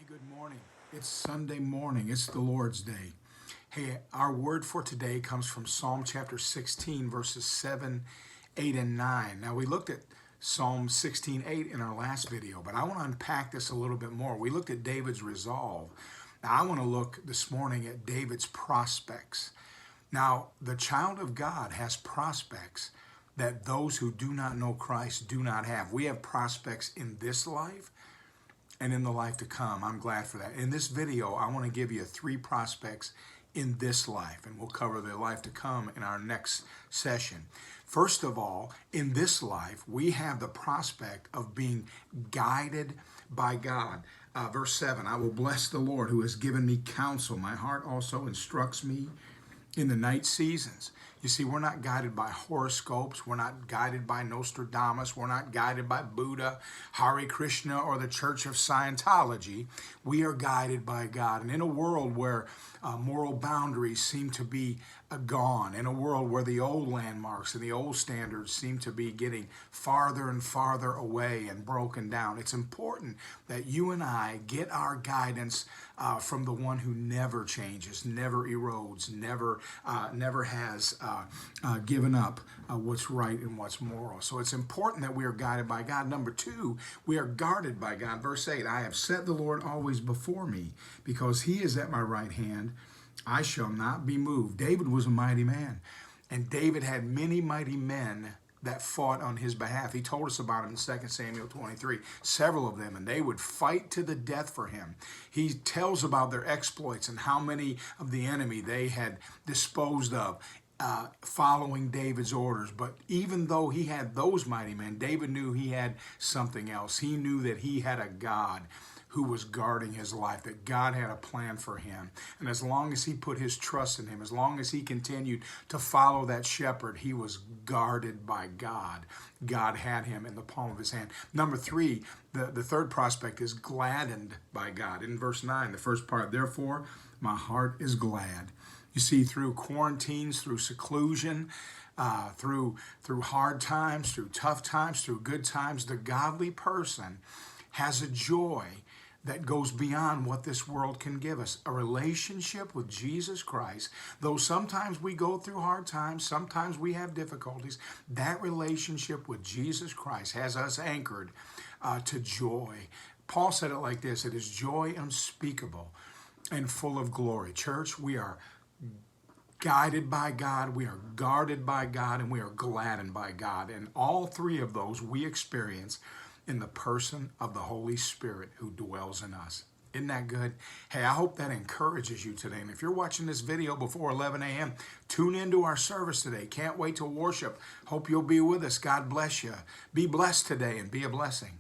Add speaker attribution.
Speaker 1: Good morning. It's Sunday morning. It's the Lord's Day. Hey, our word for today comes from Psalm chapter 16, verses 7, 8, and 9. Now, we looked at Psalm 16:8 in our last video, but I want to unpack this a little bit more. We looked at David's resolve. Now, I want to look this morning at David's prospects. Now, the child of God has prospects that those who do not know Christ do not have. We have prospects in this life and in the life to come. I'm glad for that. In this video, I want to give you 3 prospects in this life, and we'll cover the life to come in our next session. First of all, in this life, we have the prospect of being guided by God. Verse 7, I will bless the Lord who has given me counsel. My heart also instructs me in the night seasons. You see, we're not guided by horoscopes. We're not guided by Nostradamus. We're not guided by Buddha, Hare Krishna, or the Church of Scientology. We are guided by God. And in a world where moral boundaries seem to be gone, in a world where the old landmarks and the old standards seem to be getting farther and farther away and broken down, it's important that you and I get our guidance from the one who never changes, never erodes, never has given up what's right and what's moral. So it's important that we are guided by God. Number 2, we are guarded by God. Verse 8, I have set the Lord always before me, because he is at my right hand. I shall not be moved. David was a mighty man, and David had many mighty men that fought on his behalf. He told us about it in 2 Samuel 23, several of them, and they would fight to the death for him. He tells about their exploits and how many of the enemy they had disposed of, following David's orders. But even though he had those mighty men, David knew he had something else. He knew that he had a God who was guarding his life, that God had a plan for him. And as long as he put his trust in him, as long as he continued to follow that shepherd, he was guarded by God. God had him in the palm of his hand. Number 3, the third prospect is gladdened by God. In verse 9, the first part, therefore, my heart is glad. You see, through quarantines, through seclusion, through hard times, through tough times, through good times, the godly person has a joy that goes beyond what this world can give us. A relationship with Jesus Christ. Though sometimes we go through hard times, sometimes we have difficulties, that relationship with Jesus Christ has us anchored to joy. Paul said it like this, it is joy unspeakable and full of glory. Church, we are guided by God, we are guarded by God, and we are gladdened by God. And all 3 of those we experience in the person of the Holy Spirit who dwells in us. Isn't that good? Hey, I hope that encourages you today. And if you're watching this video before 11 a.m., tune into our service today. Can't wait to worship. Hope you'll be with us. God bless you. Be blessed today and be a blessing.